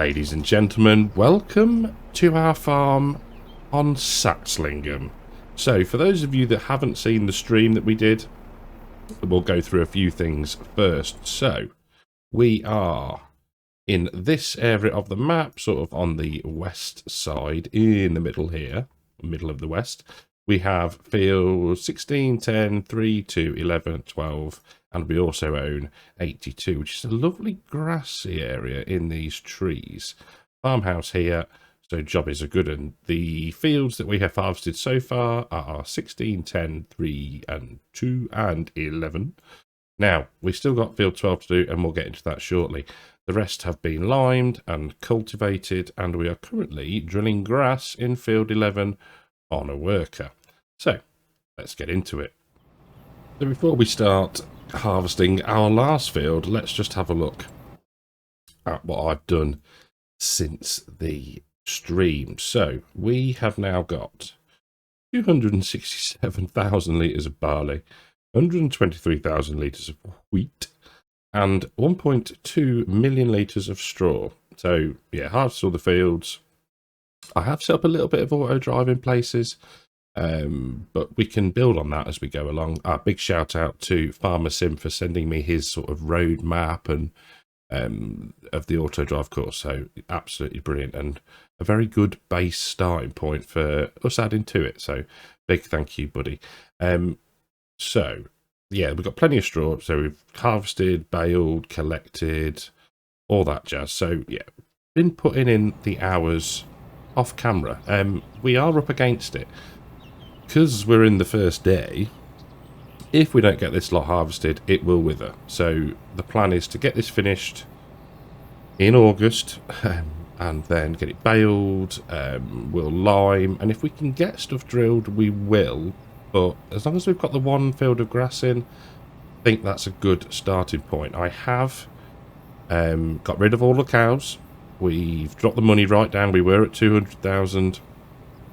Ladies and gentlemen, welcome to our farm on Saxlingham. So, for those of you that haven't seen the stream that we did, we'll go through a few things first. So, we are in this area of the map, sort of on the west side, in the middle here, middle of the west. We have fields 16, 10, 3, 2, 11, 12, and we also own 82, which is a lovely grassy area in these trees. Farmhouse here, so jobbies are good, and the fields that we have harvested so far are 16, 10, 3, and 2, and 11. Now, we've still got field 12 to do, and we'll get into that shortly. The rest have been limed and cultivated, and we are currently drilling grass in field 11 on a worker. So, let's get into it. So before we start harvesting our last field, let's just have a look at what I've done since the stream. So, we have now got 267,000 litres of barley, 123,000 litres of wheat, and 1.2 million litres of straw. So, yeah, harvested all the fields. I have set up a little bit of auto drive in places, but we can build on that as we go along. A big shout out to Farmer Sim for sending me his sort of road map and of the auto drive course. So absolutely brilliant and a very good base starting point for us adding to it. So big thank you, buddy. So yeah, we've got plenty of straw. So we've harvested, baled, collected, all that jazz. So yeah, been putting in the hours off camera. We are up against it because we're in the first day. If we don't get this lot harvested, it will wither. So the plan is to get this finished in August and then get it baled. We'll lime, and if we can get stuff drilled, we will. But as long as we've got the one field of grass in, I think that's a good starting point. I have got rid of all the cows. We've dropped the money right down. We were at 200,000.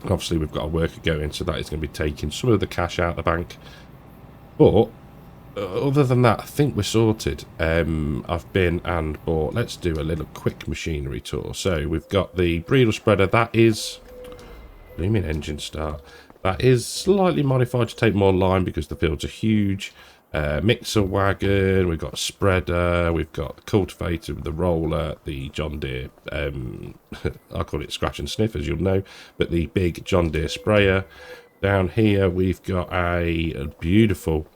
Obviously, we've got a worker going, so that is going to be taking some of the cash out of the bank. But other than that, I think we're sorted. I've been and bought. Let's do a little quick machinery tour. So we've got the breeder spreader. That is blooming engine start. That is slightly modified to take more lime because the fields are huge. Mixer wagon, we've got a spreader, we've got the cultivator with the roller, the John Deere, I call it scratch and sniff as you'll know, but the big John Deere sprayer. Down here we've got a beautiful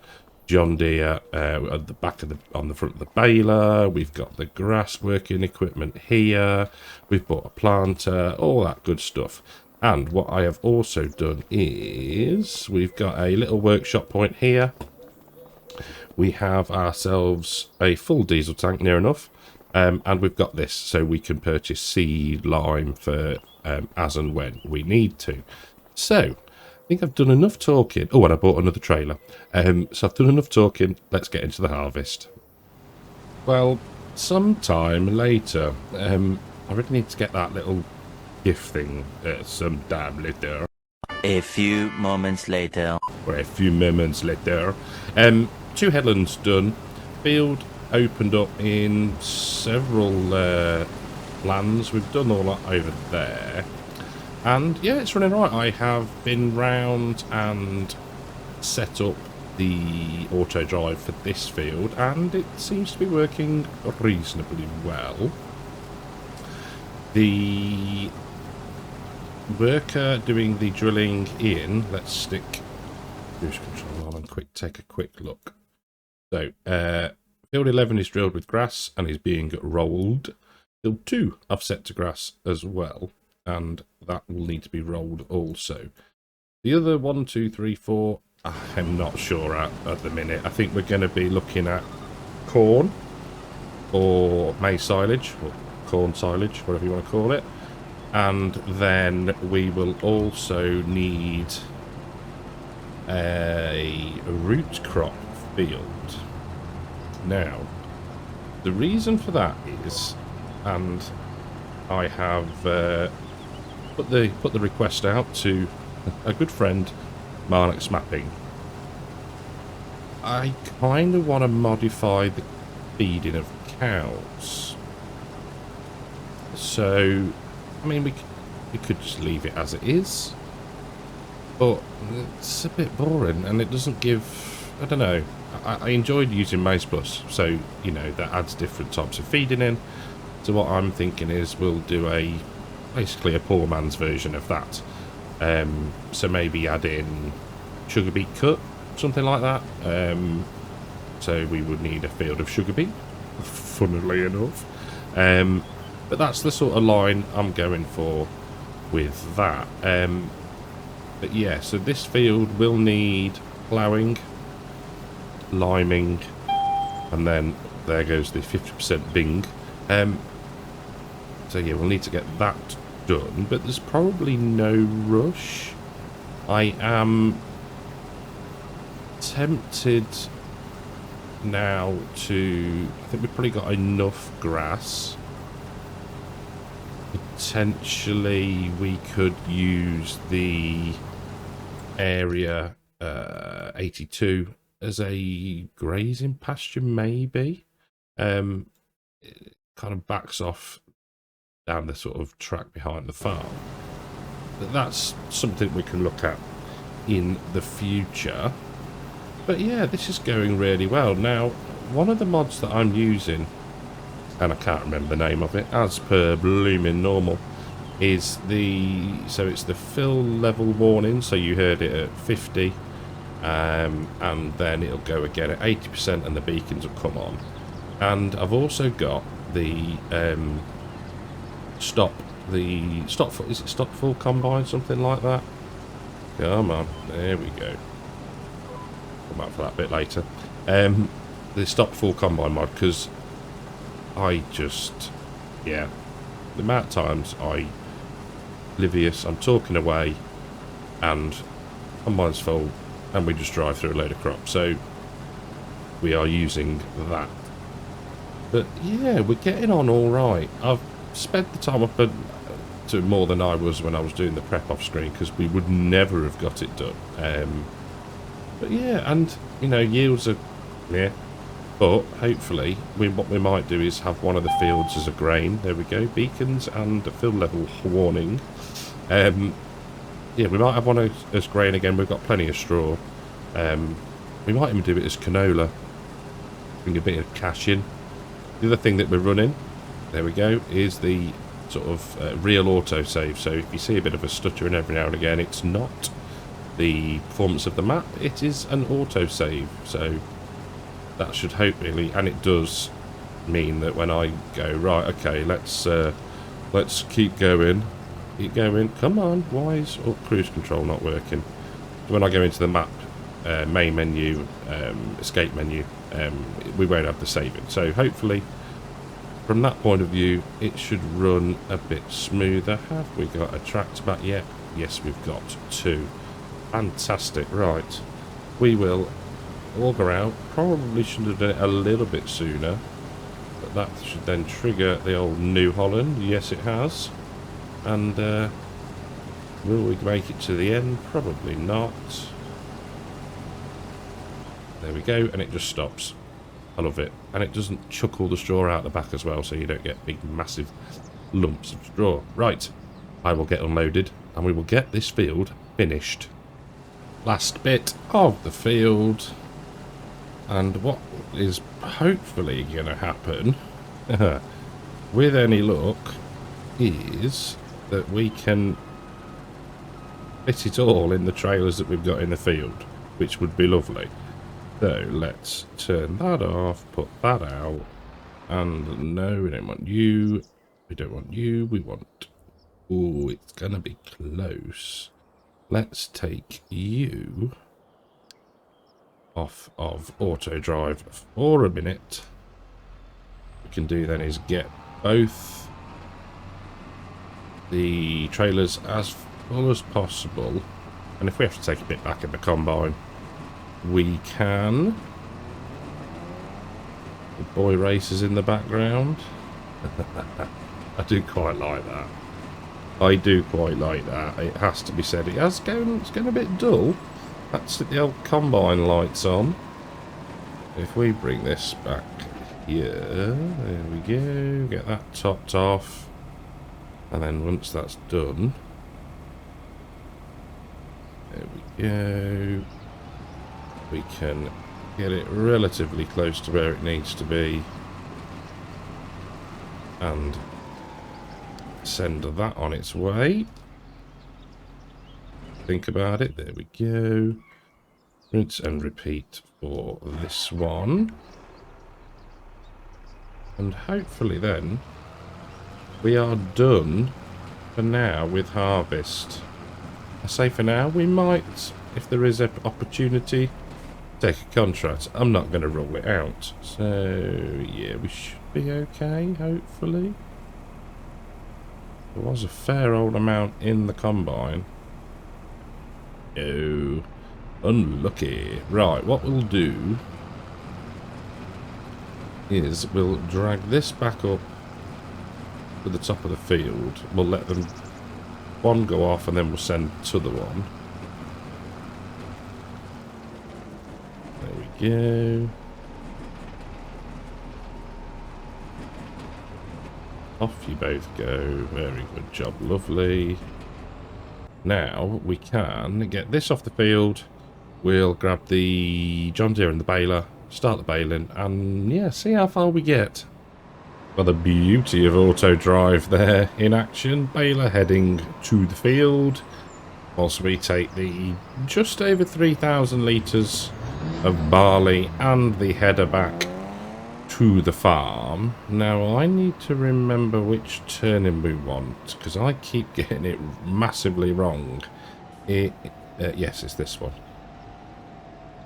John Deere at the back of on the front of the baler. We've got the grass working equipment here. We've bought a planter, all that good stuff. And what I have also done is we've got a little workshop point here. We have ourselves a full diesel tank near enough, and we've got this so we can purchase seed, lime for as and when we need to. So I think I've done enough talking. Oh, and I bought another trailer. So I've done enough talking. Let's get into the harvest. Well, sometime later, I really need to get that little gift thing some damn later. A few moments later. Or a few moments later. 2 headlands done. Field opened up in several lands. We've done all that over there. And yeah, it's running right. I have been round and set up the auto drive for this field, and it seems to be working reasonably well. The worker doing the drilling in, let's stick cruise control on and take a quick look. So field 11 is drilled with grass and is being rolled. Field 2 I've set to grass as well, and that will need to be rolled also. The other 1, 2, 3, 4 I'm not sure at the minute. I think we're going to be looking at corn or maize silage or corn silage, whatever you want to call it. And then we will also need a root crop field. Now, the reason for that is, and I have put the request out to a good friend, Marnix Mapping. I kind of want to modify the feeding of cows. So, I mean, we could just leave it as it is, but it's a bit boring, and it doesn't give, I don't know, I enjoyed using Mouse Plus, so, you know, that adds different types of feeding in. So what I'm thinking is we'll do basically a poor man's version of that. So maybe add in sugar beet cut, something like that. So we would need a field of sugar beet, funnily enough. But that's the sort of line I'm going for with that. But yeah, so this field will need ploughing, liming, and then there goes the 50% Bing. So yeah, we'll need to get that done, but there's probably no rush. I am tempted now to, I think we've probably got enough grass. Potentially we could use the area 82 as a grazing pasture, maybe. It kind of backs off down the sort of track behind the farm, but that's something we can look at in the future. But yeah, this is going really well. Now, one of the mods that I'm using, and I can't remember the name of it, as per blooming normal, is so it's the fill level warning. So you heard it at 50, and then it'll go again at 80%, and the beacons will come on. And I've also got the stop full combine, something like that. Come on, there we go. Come back for that bit later. The stop full combine mod, because I just, yeah, the amount of times I'm talking away and combine's full and we just drive through a load of crop, so we are using that. But yeah, we're getting on all right. I've spent the time up to more than I was when I was doing the prep off screen, because we would never have got it done. But yeah, and you know, yields are, yeah, but hopefully what we might do is have one of the fields as a grain. There we go, beacons and a field level warning. Yeah, we might have one as grain again. We've got plenty of straw. We might even do it as canola, bring a bit of cash in. The other thing that we're running, there we go, is the sort of real autosave. So if you see a bit of a stuttering every now and again, it's not the performance of the map, it is an autosave. So that should hopefully, and it does mean that when I go, right, okay, let's keep going, come on, why is cruise control not working? When I go into the map main menu, escape menu, we won't have the saving. So hopefully from that point of view it should run a bit smoother. Have we got a tractor back yet? Yes, we've got 2. Fantastic. Right, we will auger out. Probably should have done it a little bit sooner, but that should then trigger the old New Holland. Yes, it has. And will we make it to the end? Probably not. There we go, and it just stops. I love it. And it doesn't chuck all the straw out the back as well, so you don't get big massive lumps of straw. Right, I will get unloaded and we will get this field finished. Last bit of the field, and what is hopefully going to happen with any luck is that we can fit it all in the trailers that we've got in the field, which would be lovely. So let's turn that off, put that out, and no, we don't want you, we don't want you, we want, oh, it's gonna be close. Let's take you off of auto drive for a minute. What we can do then is get both the trailers as full as possible, and if we have to take a bit back in the combine, we can. The boy races in the background. I do quite like that. I do quite like that. It has to be said. It's going a bit dull. That's the old combine lights on. If we bring this back here, there we go. Get that topped off. And then once that's done, there we go. We can get it relatively close to where it needs to be and send that on its way. Think about it. There we go. Rinse and repeat for this one. And hopefully then we are done for now with harvest. I say for now, we might, if there is an opportunity, take a contract. I'm not going to rule it out. So yeah, we should be okay, hopefully. There was a fair old amount in the combine. Oh, unlucky. Right, what we'll do is we'll drag this back up to the top of the field. We'll let them one go off and then we'll send to the one. There we go. Off you both go. Very good job. Lovely. Now we can get this off the field. We'll grab the John Deere and the baler, start the baling, and yeah, see how far we get. Well, the beauty of auto drive there in action. Baler heading to the field whilst we take the just over 3,000 litres of barley and the header back to the farm. Now I need to remember which turning we want because I keep getting it massively wrong. Yes, it's this one.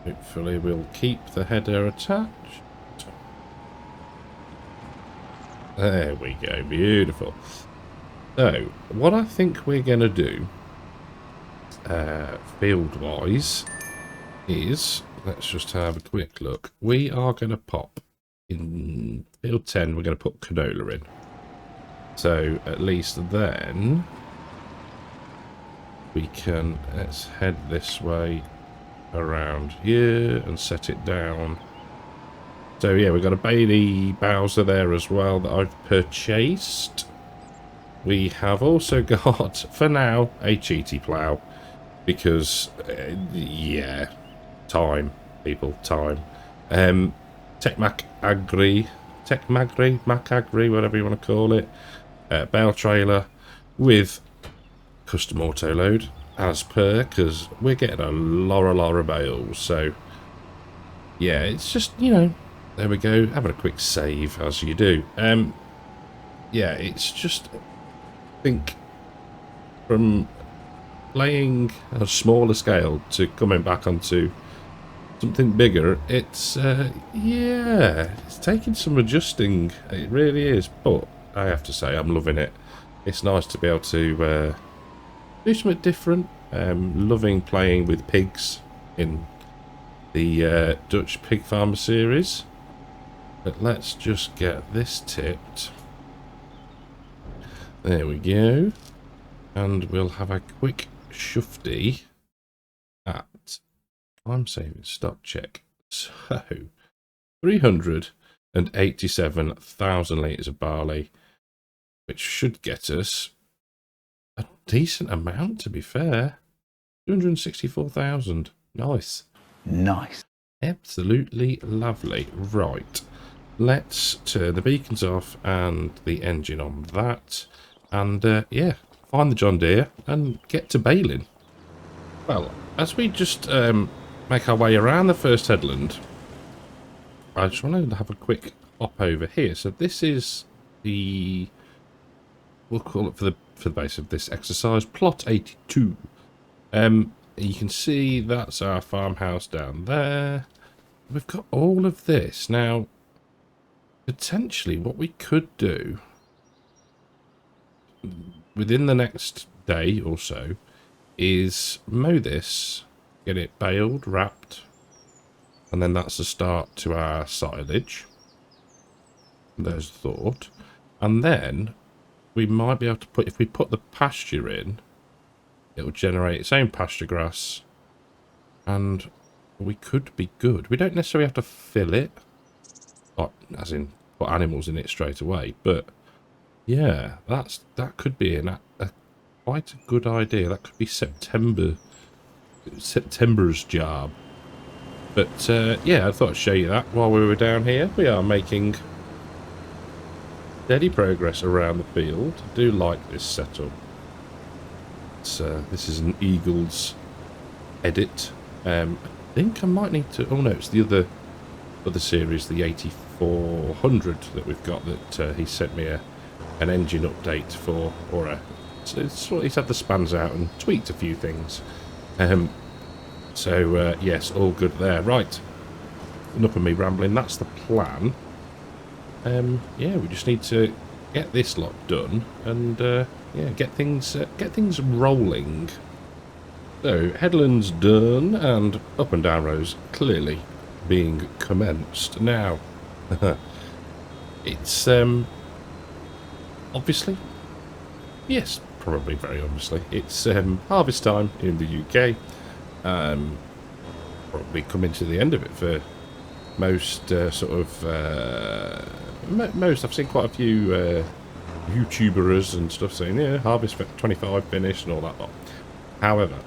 Hopefully we'll keep the header attached. There we go, beautiful. So what I think we're going to do field wise is, let's just have a quick look. We are going to pop in field 10, we're going to put canola in. So at least then we can, let's head this way around here and set it down. So yeah, we've got a Bailey Bowser there as well that I've purchased. We have also got, for now, a cheaty plough because yeah, time, people, time. Mac Agri, whatever you want to call it, bale trailer with custom auto load as per, because we're getting a lot of bales. So yeah, it's just, you know, there we go, having a quick save as you do. Yeah, it's just, I think from playing a smaller scale to coming back onto something bigger, it's yeah, it's taking some adjusting, it really is, but I have to say I'm loving it. It's nice to be able to do something different. Loving playing with pigs in the Dutch Pig Farmer series. But let's just get this tipped. There we go, and we'll have a quick shufty at, I'm saving stock check. So 387,000 litres of barley, which should get us a decent amount, to be fair. 264,000. Nice. Nice. Absolutely lovely. Right. Let's turn the beacons off and the engine on that. And yeah, find the John Deere and get to baling. Well, as we just make our way around the first headland, I just want to have a quick hop over here. So this is the, we'll call it for the base of this exercise, plot 82. You can see that's our farmhouse down there. We've got all of this. Now, potentially what we could do within the next day or so is mow this, get it baled, wrapped, and then that's the start to our silage. There's thought. And then we might be able to put, if we put the pasture in, it will generate its own pasture grass, and we could be good. We don't necessarily have to fill it, as in put animals in it straight away, but Yeah, that could be quite a good idea. That could be September's job. But yeah, I thought I'd show you that while we were down here. We are making steady progress around the field. I do like this setup. This is an Eagles edit. I think I might need to... Oh no, it's the other series, the 8400 that we've got that he sent me an engine update for, so he's had the spans out and tweaked a few things. So yes, all good there. Right, enough of me rambling. That's the plan. Yeah, we just need to get this lot done and yeah, get things rolling. So headlands done and up and down rows clearly being commenced now. It's obviously, yes, probably very obviously, it's harvest time in the UK. Probably coming to the end of it for most most. I've seen quite a few YouTubers and stuff saying, yeah, harvest 25 finished and all that lot. However,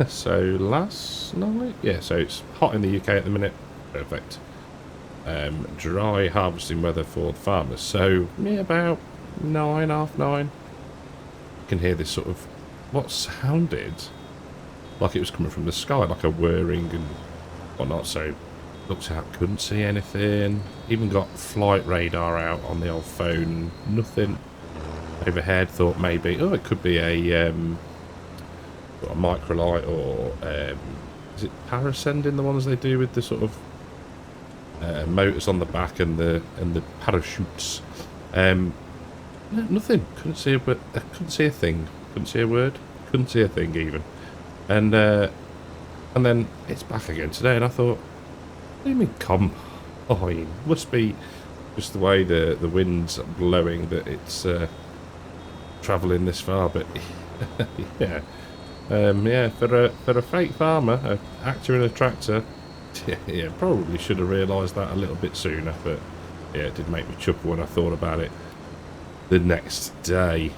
so last night, yeah, so it's hot in the UK at the minute. Perfect. Dry harvesting weather for the farmers. So yeah, about 9, half 9. You can hear this sort of what sounded like it was coming from the sky, like a whirring and whatnot. So looked out, couldn't see anything. Even got flight radar out on the old phone. Nothing overhead. Thought maybe, oh, it could be a microlight or is it parascending, the ones they do with the sort of motors on the back and the parachutes. Nothing. Couldn't see a thing. Couldn't see a word. Couldn't see a thing even. And then it's back again today, and I thought, what do you mean combine? Must be just the way the wind's blowing that it's travelling this far. But yeah, yeah, for a fake farmer, an actor in a tractor, yeah, probably should have realised that a little bit sooner. But yeah, it did make me chuckle when I thought about it the next day.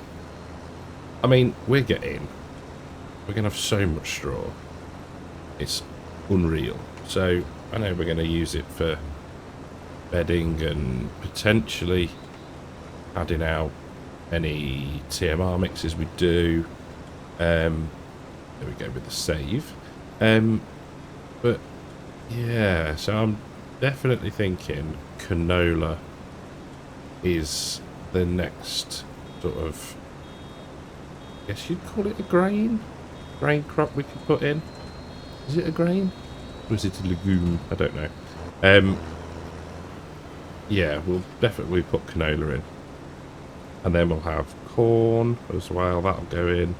I mean, we're going to have so much straw. It's unreal. So I know we're going to use it for bedding and potentially adding out any TMR mixes we do. There we go with the save. But yeah, so I'm definitely thinking canola is the next sort of, I guess you'd call it a grain crop we could put in. Is it a grain? Or is it a legume? I don't know. Yeah, we'll definitely put canola in. And then we'll have corn as well, that'll go in.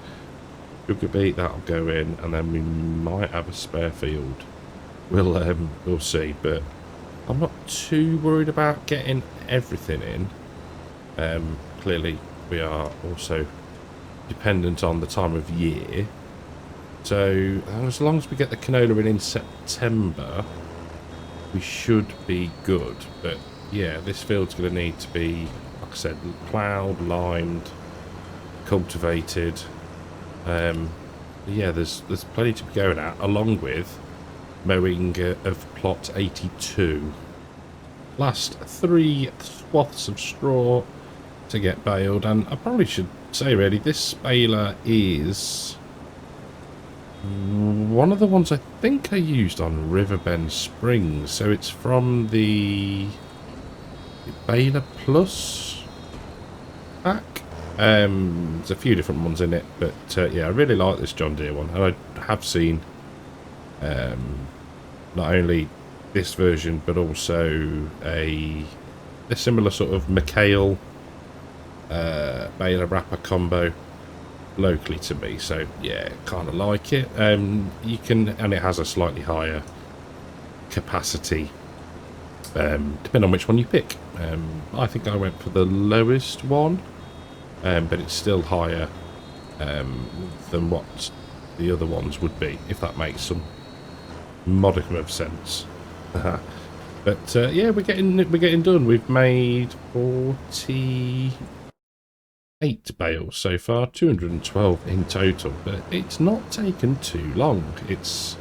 Sugar beet, that'll go in. And then we might have a spare field. We'll see, but I'm not too worried about getting everything in. Clearly, we are also dependent on the time of year. So, as long as we get the canola in September, we should be good. But, yeah, this field's going to need to be, like I said, ploughed, limed, cultivated. Yeah, there's plenty to be going at, along with mowing of plot 82. Last 3 swaths of straw to get baled, and I probably should say, really, this baler is one of the ones I think I used on Riverbend Springs, so it's from the Baler Plus pack. There's a few different ones in it, but yeah, I really like this John Deere one, and I have seen not only this version but also a similar sort of McHale baler wrapper combo locally to me, so yeah, kind of like it. You can, and it has a slightly higher capacity depending on which one you pick. I think I went for the lowest one, but it's still higher than what the other ones would be, if that makes some modicum of sense. But But yeah, we're getting done. We've made 48 bales so far, 212 in total. But it's not taken too long. It's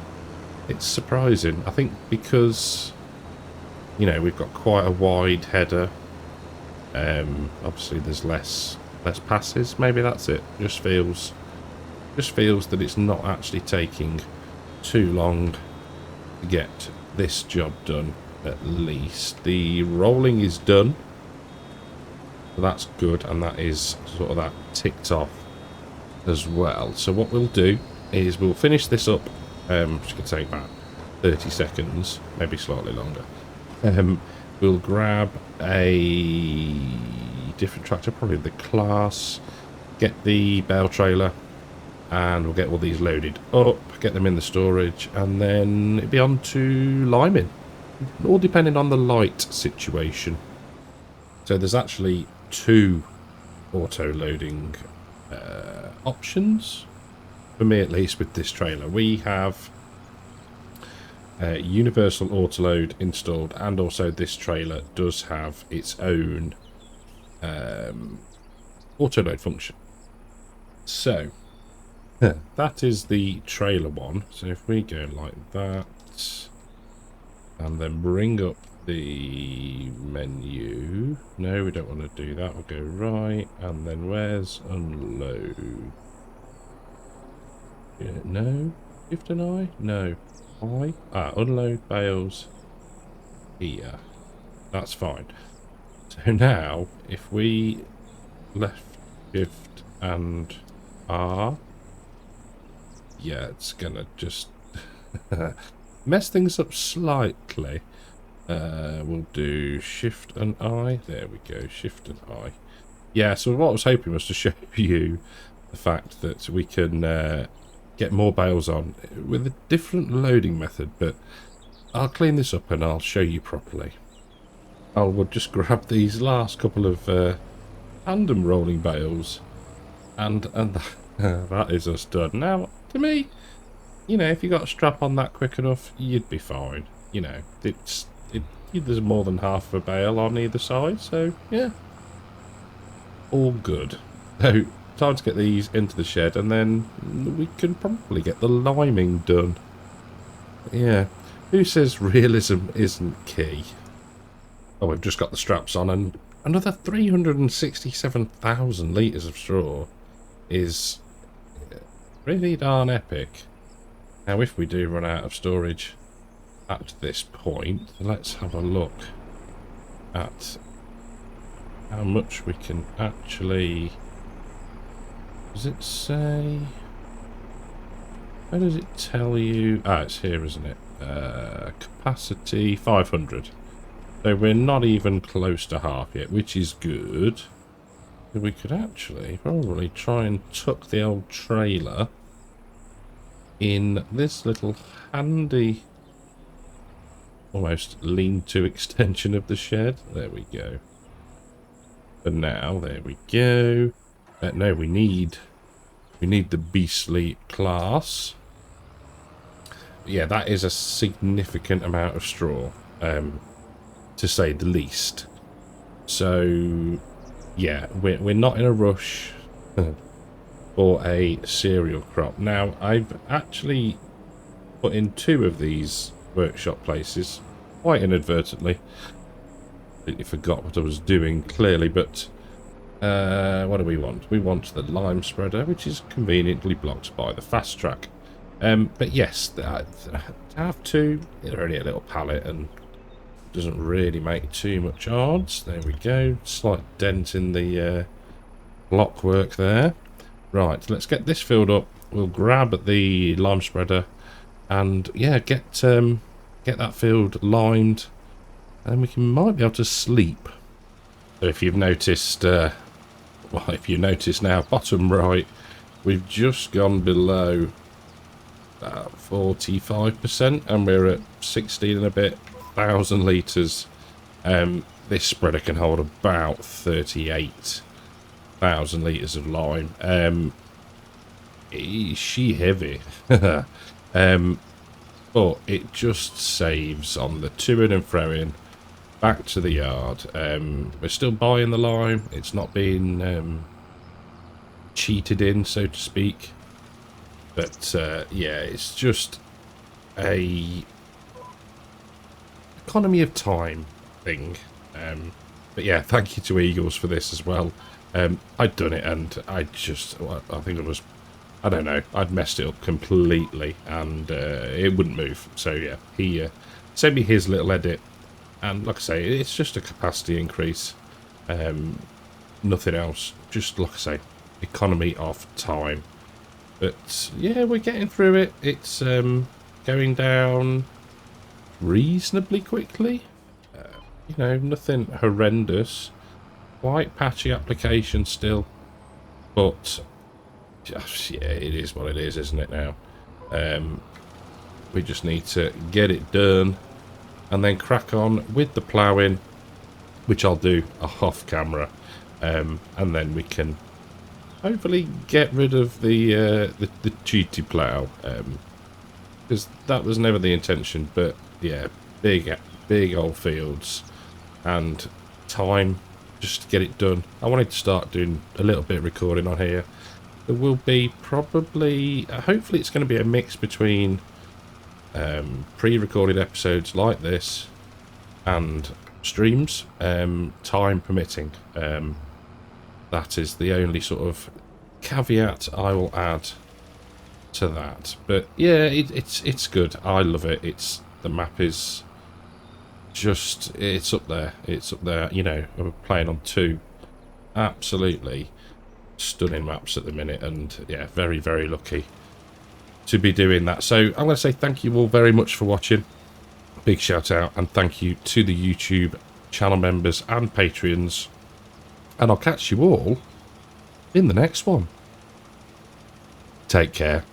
surprising. I think because, you know, we've got quite a wide header. Obviously there's less passes. Maybe that's it. Just feels that it's not actually taking too long to get this job done. At least the rolling is done, so that's good, and that is sort of that ticked off as well. So what we'll do is we'll finish this up, which can take about 30 seconds, maybe slightly longer. We'll grab a different tractor, probably the class, get the bale trailer, and we'll get all these loaded up, get them in the storage, and then it'll be on to liming, all depending on the light situation. So there's actually 2 auto loading options, for me at least, with this trailer. We have universal auto load installed, and also this trailer does have its own auto load function. So that is the trailer one. So if we go like that and then bring up the menu, no, we don't want to do that. We'll go right, and then where's unload? Yeah, no, shift and I, no, I, unload bales here. That's fine. So now if we left shift and R, yeah, it's gonna just mess things up slightly. We'll do shift and I. There we go, shift and I. Yeah, so what I was hoping was to show you the fact that we can get more bales on with a different loading method, but I'll clean this up and I'll show you properly. We'll just grab these last couple of tandem rolling bales, and that is us done. Now, to me, you know, if you got a strap on that quick enough, you'd be fine. You know, there's more than half a bale on either side, so yeah, all good. So time to get these into the shed, and then we can probably get the liming done. Yeah, who says realism isn't key? Oh, we've just got the straps on, and another 367,000 litres of straw is really darn epic. Now, if we do run out of storage at this point, let's have a look at how much we can actually... Does it say... Where does it tell you? It's here, isn't it? Capacity 500. So we're not even close to half yet, which is good. We could actually probably try and tuck the old trailer in this little handy, almost lean-to extension of the shed. There we go. But now, there we go. No, we need the beastly class. Yeah, that is a significant amount of straw, to say the least. So, yeah, we're not in a rush for a cereal crop. Now, I've actually put in 2 of these workshop places, quite inadvertently. Completely forgot what I was doing, clearly, but what do we want? We want the lime spreader, which is conveniently blocked by the fast track. But yes, to have 2, they're only a little pallet and doesn't really make too much odds. There we go, slight dent in the block work there. Right, let's get this filled up. We'll grab the lime spreader and yeah, get that field limed, and we might be able to sleep. So if you've noticed, well, if you notice now, bottom right, we've just gone below 45%, and we're at 16 and a bit thousand litres. This spreader can hold about 38,000 litres of lime. Is she heavy? but it just saves on the to-in and fro-in back to the yard. We're still buying the lime. It's not being cheated in, so to speak. But yeah, it's just a economy of time thing. But yeah, thank you to Eagles for this as well. I'd done it, and I think it was, I don't know, I'd messed it up completely, and it wouldn't move. So yeah, he sent me his little edit, and like I say, it's just a capacity increase, nothing else. Just like I say, economy of time. But yeah, we're getting through it. It's going down reasonably quickly. You know, nothing horrendous. Quite patchy application still, but just, yeah, it is what it is, isn't it now? We just need to get it done and then crack on with the ploughing, which I'll do off camera, and then we can hopefully get rid of the cheaty plough, because that was never the intention. But yeah, big old fields and time just to get it done. I wanted to start doing a little bit of recording on here. There will be probably, hopefully it's going to be a mix between pre-recorded episodes like this and streams, time permitting. That is the only sort of caveat I will add to that. But yeah, it's good. I love it. The map is just, it's up there. It's up there. You know, we're playing on 2 absolutely stunning maps at the minute, and yeah, very, very lucky to be doing that. So I'm going to say thank you all very much for watching. Big shout out and thank you to the YouTube channel members and Patreons, and I'll catch you all in the next one. Take care.